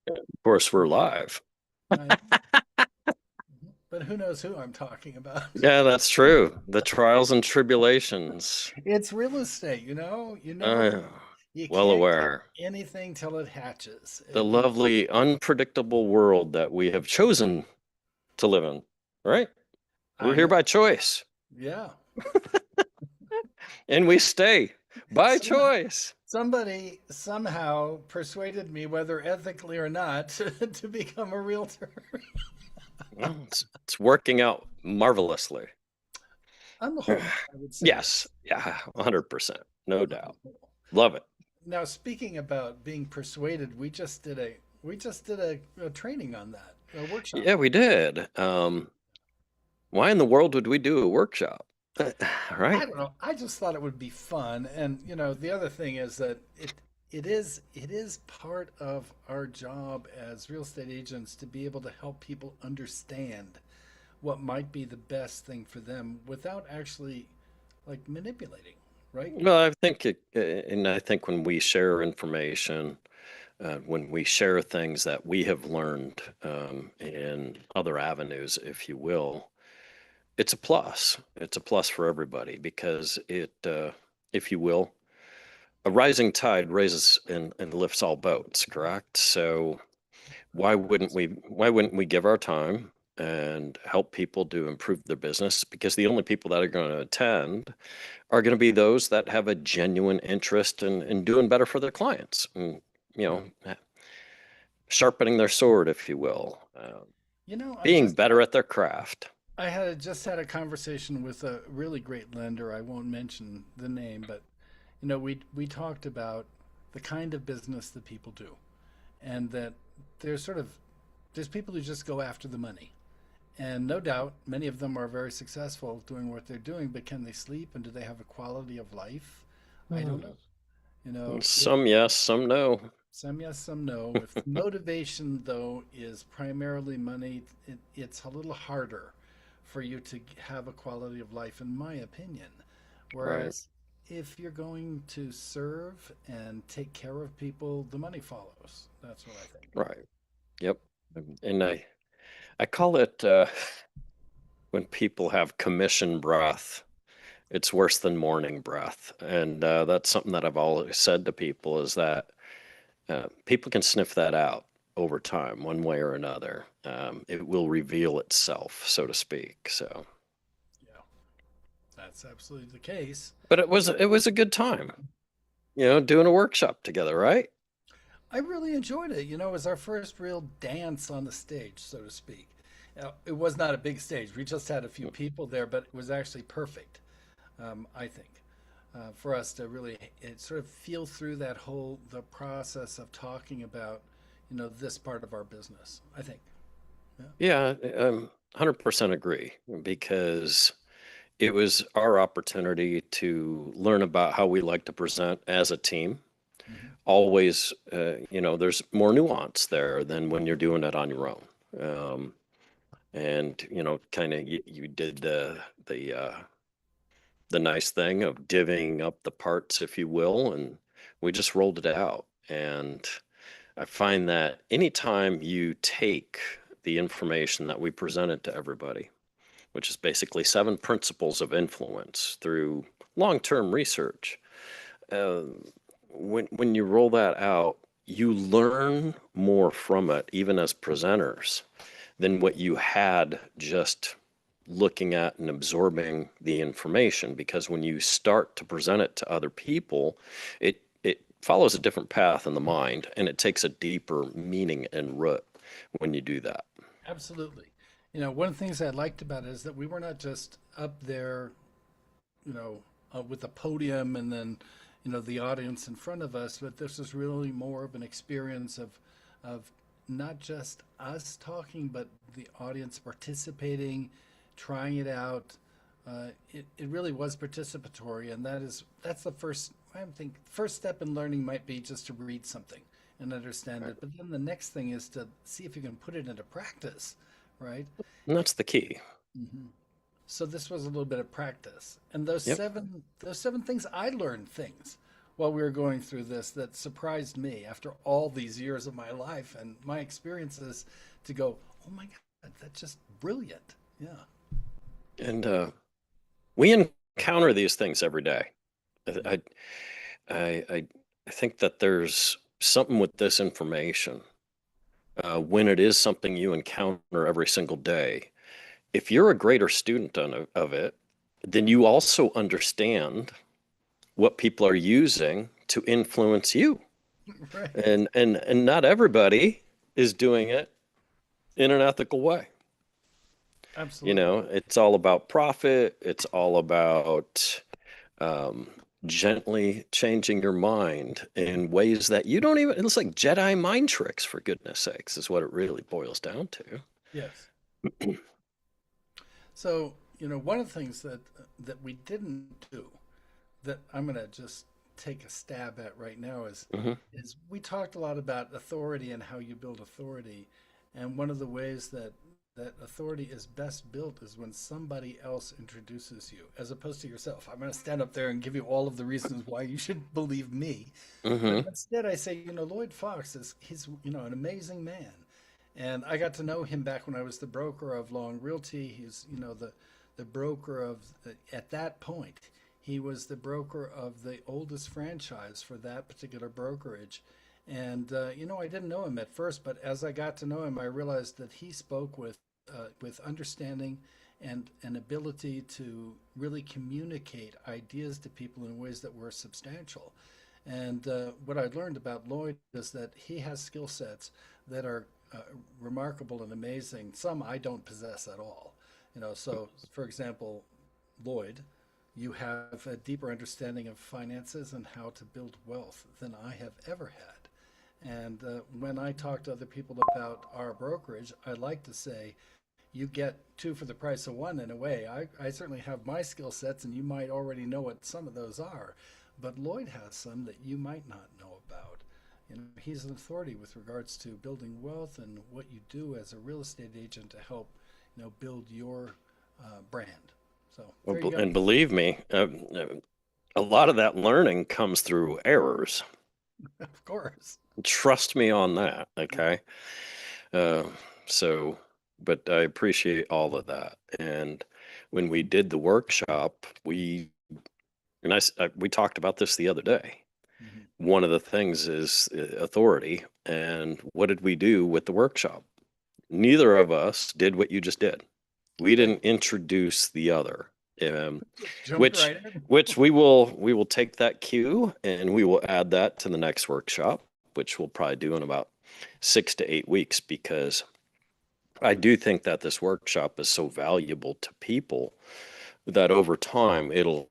Of course, we're live. I know, but who knows who I'm talking about? Yeah, that's true. The trials and tribulations. It's real estate, you know. You never, Uh, you well can't get aware. anything till it hatches. The lovely, unpredictable world that we have chosen to live in, right? We're I here know. by choice, Yeah. and we stay by Some, choice. somebody somehow persuaded me, whether ethically or not, to become a realtor. Well, it's working out marvelously. On the whole, I would say Yes, yes. yeah, 100%, no On doubt. the whole. Love it. Now, speaking about being persuaded, we just did a training on that, a workshop. Yeah, we did. Why in the world would we do a workshop? I Right? don't know. I just thought it would be fun, and the other thing is that it is part of our job as real estate agents to be able to help people understand what might be the best thing for them without actually like manipulating, right? Well, I think and I think when we share information, when we share things that we have learned in other avenues, if you will, it's a plus. It's a plus for everybody because if you will, a rising tide raises and lifts all boats, correct? So why wouldn't we give our time and help people to improve their business? Because the only people that are going to attend are going to be those that have a genuine interest in doing better for their clients and, you Yeah. know, sharpening their sword, if you will, You know, I being just better at their craft. I had a conversation with a really great lender. I won't mention the name, but we talked about the kind of business that people do, and that there's sort of there's people who just go after the money. And no doubt, many of them are very successful doing what they're doing, but can they sleep and do they have a quality of life? I don't Hmm. know. If Some yes, some no. some yes, some no. If the motivation, though, is primarily money, it's a little harder for you to have a quality of life, in my opinion. Right, Whereas if you're going to serve and take care of people, the money follows. That's what I think. right. Yep. And I call it when people have commission breath. It's worse than morning breath, and that's something that I've always said to people is that people can sniff that out over time, one way or another. It will reveal itself, so to speak. So, Yeah, that's absolutely the case. but it was a good time, doing a workshop together, right? I really enjoyed it. It was our first real dance on the stage, so to speak. It was not a big stage. We just had a few people there, but it was actually perfect, I think, for us to really sort of feel through the process of talking about, this part of our business, I think. Yeah. Yeah, 100% agree because it was our opportunity to learn about how we like to present as a team. Hmm. Always, there's more nuance there than when you're doing it on your own. Um, and kind of you did the nice thing of divvying up the parts, if you will, and we just rolled it out. And I find that anytime you take the information that we presented to everybody, which is basically 7 principles of influence through long-term research, uh, when you roll that out, you learn more from it, even as presenters, than what you had just looking at and absorbing the information. Because when you start to present it to other people, it follows a different path in the mind, and it takes a deeper meaning and root when you do that. Absolutely. One of the things I liked about it is that we were not just up there, with a podium and then, the audience in front of us, but this is really more of an experience of not just us talking, but the audience participating, trying it out. It really was participatory, and that's the first. I think first step in learning might be just to read something and understand Right. it, but then the next thing is to see if you can put it into practice, right? And that's the key. Hmm. So this was a little bit of practice, and those Yep. seven those seven things I learned things. while we were going through this that surprised me after all these years of my life and my experiences to go, oh my God, that's just brilliant. Yeah. And we encounter these things every day. I, I, I, I think that there's something with this information. When it is something you encounter every single day, if you're a greater student of it, then you also understand what people are using to influence you. Right. And not everybody is doing it in an ethical way. You Absolutely. know, it's all about profit. It's all about um, gently changing your mind in ways that you don't even, it's like Jedi mind tricks, for goodness sakes, is what it really boils down to. Yes. So, one of the things that we didn't do that I'm going to just take a stab at right now Hmm. is we talked a lot about authority and how you build authority, and one of the ways that authority is best built is when somebody else introduces you as opposed to yourself. I'm going to stand up there and give you all of the reasons why you should believe me, but Hmm. instead I say, Lloyd Fox is he's an amazing man, and I got to know him back when I was the broker of Long Realty. He's the broker of at that point he was the broker of the oldest franchise for that particular brokerage. And I didn't know him at first, but as I got to know him, I realized that he spoke with understanding and an ability to really communicate ideas to people in ways that were substantial. And what I learned about Lloyd is that he has skill sets that are remarkable and amazing. Some I don't possess at all. So for example, Lloyd, you have a deeper understanding of finances and how to build wealth than I have ever had. And when I talk to other people about our brokerage, I like to say, you get two for the price of one in a way. I certainly have my skill sets, and you might already know what some of those are. But Lloyd has some that you might not know about. He's an authority with regards to building wealth and what you do as a real estate agent to help, build your brand. So Well, there you go. and believe me, a lot of that learning comes through errors. Of course. Trust me on that. Yeah. Okay. Uh, so, but I appreciate all of that. And when we did the workshop, we talked about this the other day. Hmm. One of the things is authority. And what did we do with the workshop? Neither of us did what you just did. We Okay. didn't introduce the other, um, Just jumped which right in. which we will take that cue and we will add that to the next workshop, which we'll probably do in about 6 to 8 weeks, because I do think that this workshop is so valuable to people that over time it'll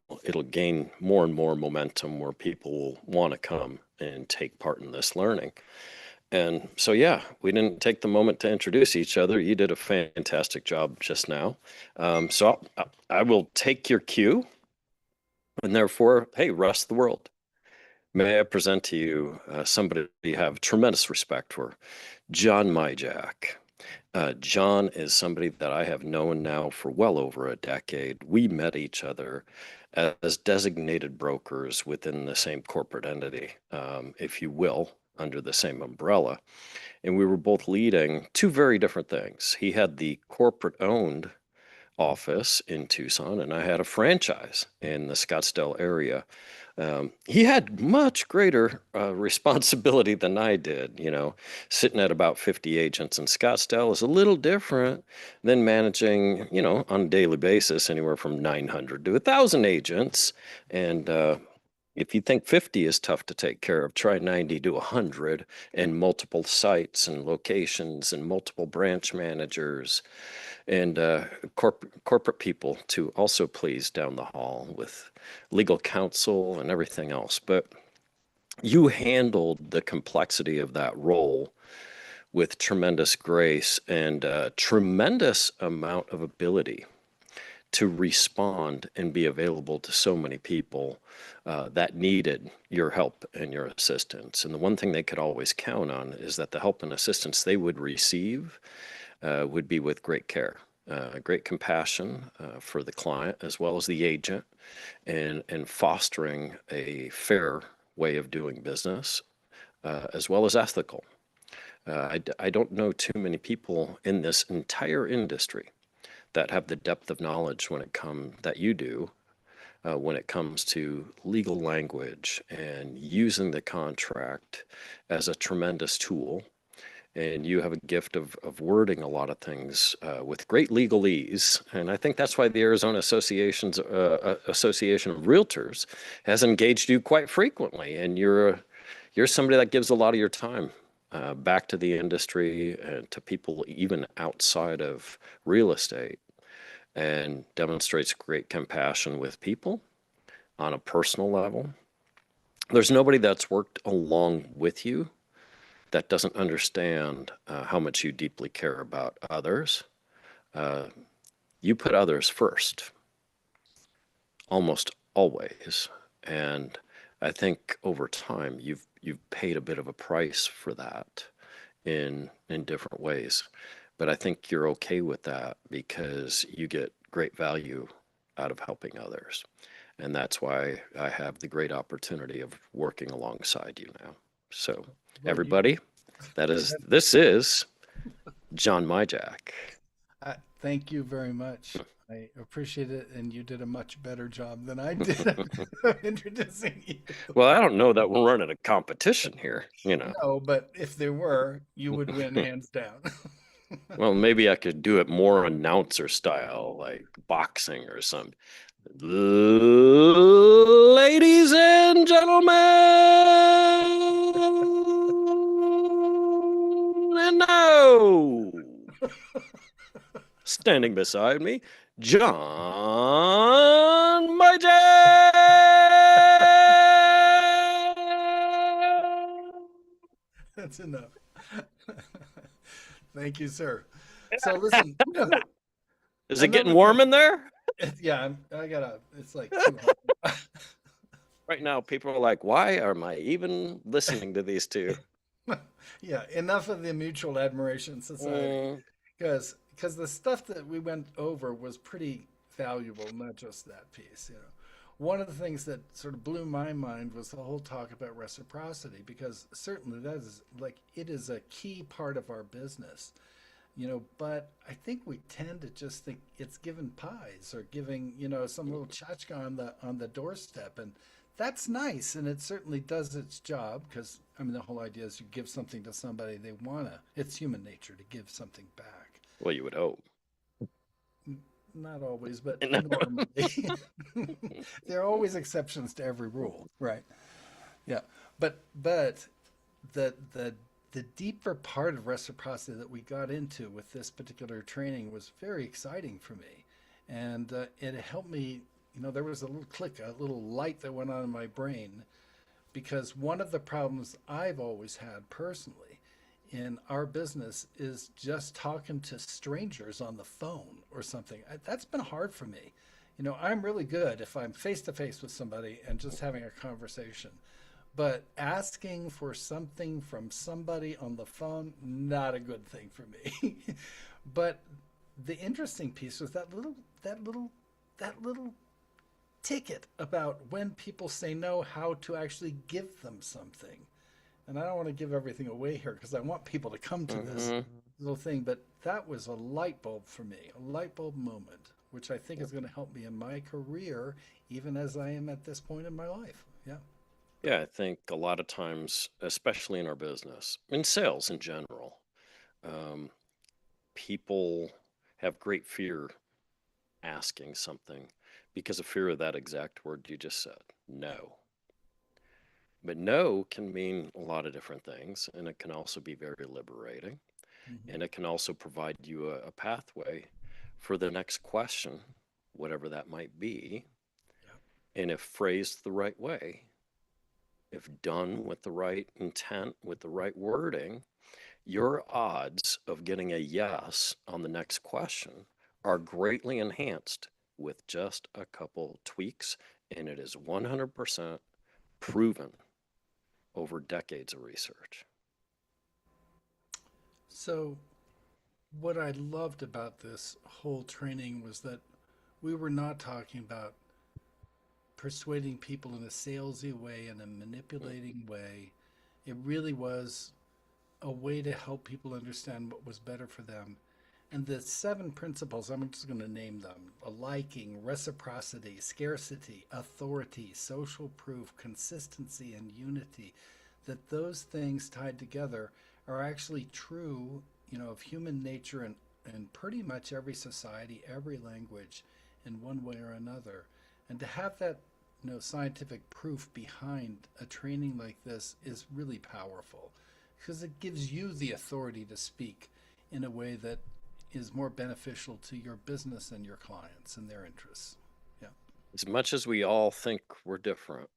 gain more and more momentum where people will want to come and take part in this learning. And so, yeah, we didn't take the moment to introduce each other. You did a fantastic job just now. So I will take your cue, and therefore, hey, rest of the world. May I present to you somebody you have tremendous respect for, John Myjack. John is somebody that I have known now for well over a decade. We met each other as designated brokers within the same corporate entity, if you will, under the same umbrella. And we were both leading two very different things. He had the corporate owned office in Tucson, and I had a franchise in the Scottsdale area. He had much greater responsibility than I did. Sitting at about 50 agents in Scottsdale is a little different than managing, on a daily basis, anywhere from 900 to 1,000 agents. And if you think 50 is tough to take care of, try 90 to 100, and multiple sites and locations and multiple branch managers and corporate people to also please down the hall with legal counsel and everything else. But you handled the complexity of that role with tremendous grace and a tremendous amount of ability to respond and be available to so many people that needed your help and your assistance. And the one thing they could always count on is that the help and assistance they would receive would be with great care, great compassion for the client as well as the agent, and fostering a fair way of doing business, as well as ethical. I don't know too many people in this entire industry that have the depth of knowledge when it comes that you do when it comes to legal language and using the contract as a tremendous tool. And you have a gift of wording a lot of things with great legalese. And I think that's why the Arizona Association of Realtors has engaged you quite frequently. And you're somebody that gives a lot of your time back to the industry and to people even outside of real estate, and demonstrates great compassion with people on a personal level. There's nobody that's worked along with you that doesn't understand how much you deeply care about others. Uh, you put others first, almost always, and I think over time you've paid a bit of a price for that in different ways. But I think you're okay with that because you get great value out of helping others. And that's why I have the great opportunity of working alongside you now. So, Well, you everybody, this is John Myjack. thank you very much. I appreciate it, and you did a much better job than I did of introducing you. Well, I don't know that we're running a competition here, you know. No, but if there were, you would win hands down. Well, maybe I could do it more announcer style, like boxing or something. Ladies and gentlemen, and now, standing beside me, John Myjack. That's enough. Thank you, sir. So listen, Is it getting another warm thing. in there? Yeah, I gotta. It's like too hot. Right now, people are like, why am I even listening to these two? Yeah, enough of the Mutual Admiration Society, Mm, because the stuff that we went over was pretty valuable, not just that piece. One of the things that sort of blew my mind was the whole talk about reciprocity, because certainly that is like it is a key part of our business. But I think we tend to just think it's giving pies or giving, some little tchotchke on the doorstep, and that's nice, and it certainly does its job because I mean the whole idea is you give something to somebody they wanna. It's human nature to give something back. well, you would hope. Not always, but normally. There are always exceptions to every rule, right? Yeah, but the deeper part of reciprocity that we got into with this particular training was very exciting for me, and it helped me. There was a little click, a little light that went on in my brain, because one of the problems I've always had personally in our business is just talking to strangers on the phone or something. That's been hard for me. I'm really good if I'm face to face with somebody and just having a conversation. But asking for something from somebody on the phone, not a good thing for me. But the interesting piece was that little ticket about when people say no, how to actually give them something. And I don't want to give everything away here because I want people to come to this Hmm. little thing, but that was a light bulb for me, a light bulb moment, which I think is going to help me in my career, even as I am at this point in my life. Yeah. Yeah, I think a lot of times, especially in our business, in sales in general, um, people have great fear asking something because of fear of that exact word you just said, no. But no can mean a lot of different things, and it can also be very liberating, Hmm. and it can also provide you a pathway for the next question, whatever that might be. Yeah. And if phrased the right way, if done with the right intent, with the right wording, your odds of getting a yes on the next question are greatly enhanced with just a couple tweaks, and it is 100% proven over decades of research. So, what I loved about this whole training was that we were not talking about persuading people in a salesy way and a manipulating way. It really was a way to help people understand what was better for them. And the seven principles, I'm just going to name them: a liking, reciprocity, scarcity, authority, social proof, consistency, and unity. That those things tied together are actually true, of human nature in pretty much every society, every language, in one way or another. And to have that, scientific proof behind a training like this is really powerful because it gives you the authority to speak in a way that is more beneficial to your business and your clients and their interests. Yeah. As much as we all think we're different,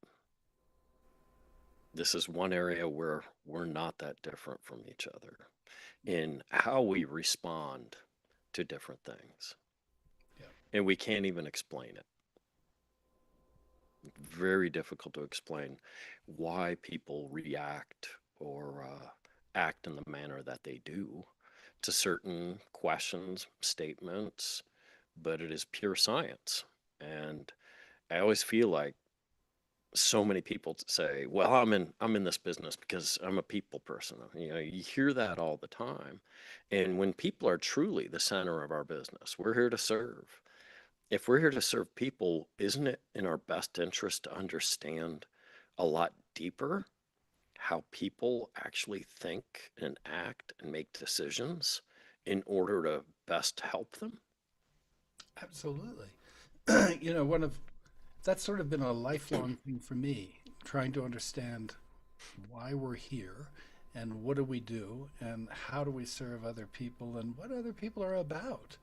this is one area where we're not that different from each other in how we respond to different things. Yeah. And we can't even explain it. Very difficult to explain why people react or act in the manner that they do to certain questions, statements, but it is pure science. And I always feel like so many people say, "Well, I'm in this business because I'm a people person." You hear that all the time. And when people are truly the center of our business, we're here to serve. If we're here to serve people, isn't it in our best interest to understand a lot deeper how people actually think and act and make decisions in order to best help them? Absolutely. One of that's sort of been a lifelong thing for me, trying to understand why we're here and what do we do and how do we serve other people and what other people are about.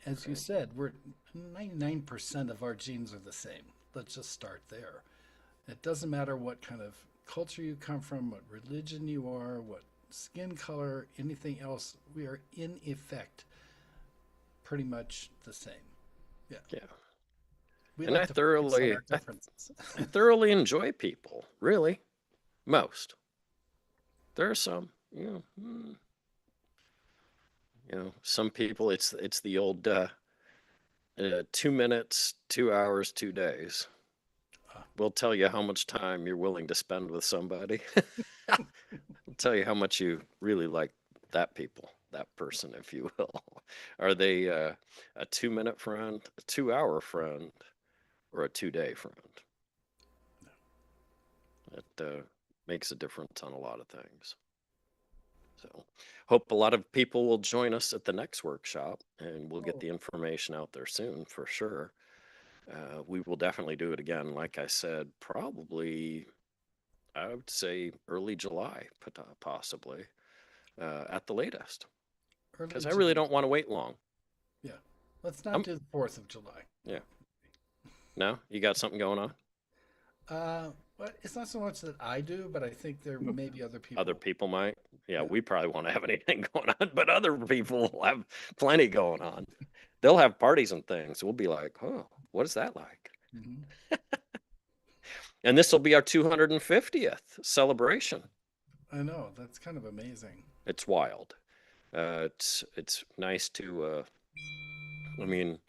As you Right. said, we're 99% of our genes are the same. Let's just start there. It doesn't matter what kind of culture you come from, what religion you are, what skin color, anything else. We are in effect pretty much the same. Yeah. Yeah. We And like to focus on our differences. I thoroughly enjoy people, really. Most. There are some, some people it's the old 2 minutes, 2 hours, 2 days. We'll tell you how much time you're willing to spend with somebody. We'll tell you how much you really like that person, if you will. Are they a 2 minute friend, a 2 hour friend, or a 2 day friend? It makes a difference on a lot of things. So, hope a lot of people will join us at the next workshop, and we'll get Oh, the information out there soon for sure. We will definitely do it again. Like I said, probably I would say early July, possibly at the latest, early because I really July. don't want to wait long. Yeah. Let's not Um, do the 4th of July. yeah. No, you got something going on? But it's not so much that I do, but I think there may be other Other people. people might. Yeah, Yeah. we probably won't have anything going on, but other people will have plenty going on. They'll have parties and things. We'll be like, oh, what is that like? Hmm. And this will be our 250th celebration. I know. That's kind of amazing. It's wild. It's nice to. I mean,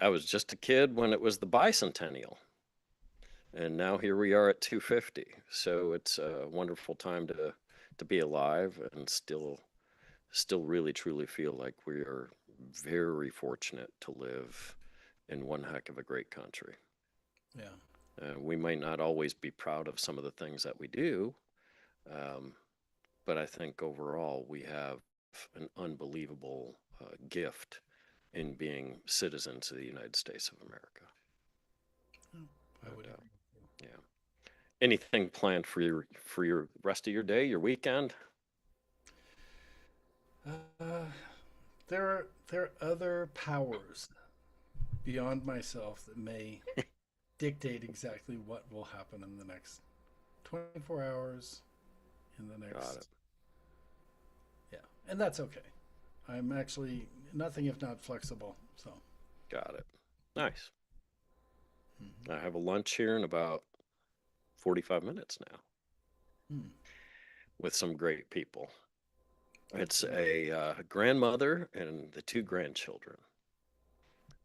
I was just a kid when it was the bicentennial, and now here we are at 250. So it's a wonderful time to be alive and still really truly feel like we are very fortunate to live in one heck of a great country. Yeah. We might not always be proud of some of the things that we do, um, but I think overall we have an unbelievable gift in being citizens of the United States of America. Oh, I But would agree. yeah, anything planned for your rest of your day, your weekend? Uh, there are other powers beyond myself that may dictate exactly what will happen in the next 24 hours, in the Got it. next, yeah, and that's okay. I'm actually nothing if not flexible. So, Got it. Nice. mhm. I have a lunch here in about 45 minutes now Hmm, with some great people. that's It's great. a grandmother and the two grandchildren.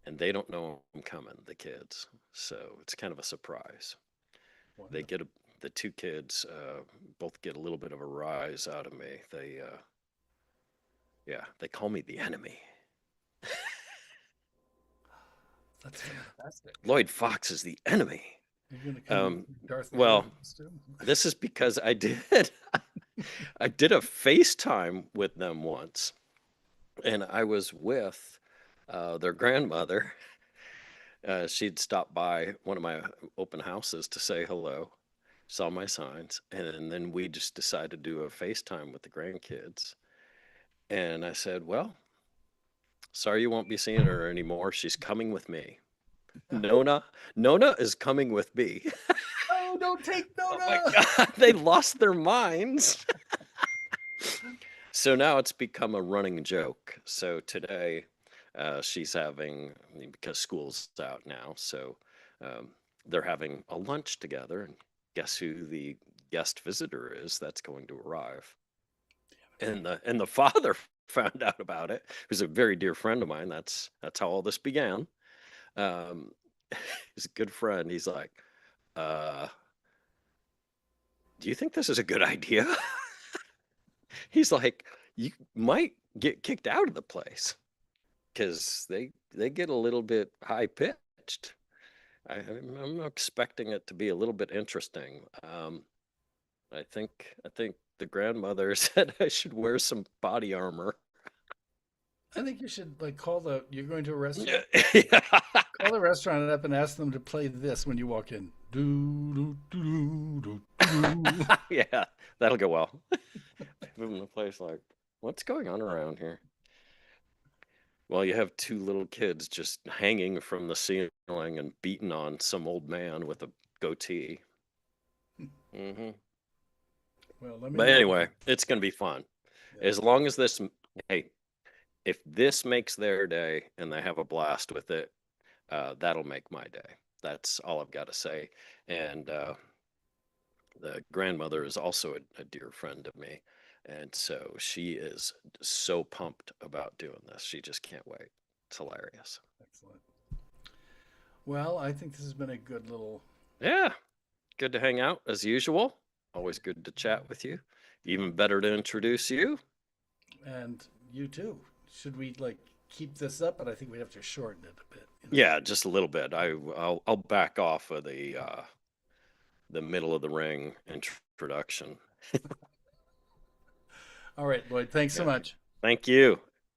and they don't know I'm coming, the kids. So it's kind of a surprise. They Wonderful. get the two kids both get a little bit of a rise out of me. Yeah, they call me the enemy. That's fantastic. Lloyd Fox is the enemy. You're going to come in Um, Darth Vader well, costume? this is because I did I did a FaceTime with them once, and I was with their grandmother. She'd stopped by one of my open houses to say hello, saw my signs, and then we just decided to do a FaceTime with the grandkids. And I said, "Well, sorry you won't be seeing her anymore. She's coming with me. Nona, Nona is coming with me." Oh, don't take Oh my Nona! God, they lost their minds. So now it's become a running joke. So today, she's having, because school's out now, so um, they're having a lunch together. And guess who the guest visitor is that's going to arrive? And the father found out about it. Who's a very dear friend of mine. That's how all this began. Um, he's a good friend. He's like, uh, "Do you think this is a good idea?" He's like, "You might get kicked out of the place because they get a little bit high pitched. I'm expecting it to be a little bit interesting. I think the grandmother said I should wear some body armor." I think you should like call the. You're going to a Yeah. restaurant. Call the restaurant up and ask them to play this when you walk in. Do do do do do do. Yeah, that'll go well. Moving the place like, what's going on around here? Well, you have two little kids just hanging from the ceiling and beating on some old man with a goatee. Hmm. Well, let me But know. anyway, it's going to be fun. Yeah, As long as this, hey, if this makes their day and they have a blast with it, that'll make my day. That's all I've got to say. And the grandmother is also a dear friend of me. And so she is so pumped about doing this. She just can't wait. It's hilarious. excellent. Well, I think this has been a good little. Yeah, good to hang out as usual. Always good to chat with you. Even better to introduce you. And you too. Should we like keep this up? But I think we have to shorten it a bit. Yeah, just a little bit. I'll back off of the middle of the ring introduction. All right, Lloyd. Thanks so Yeah. much. Thank you.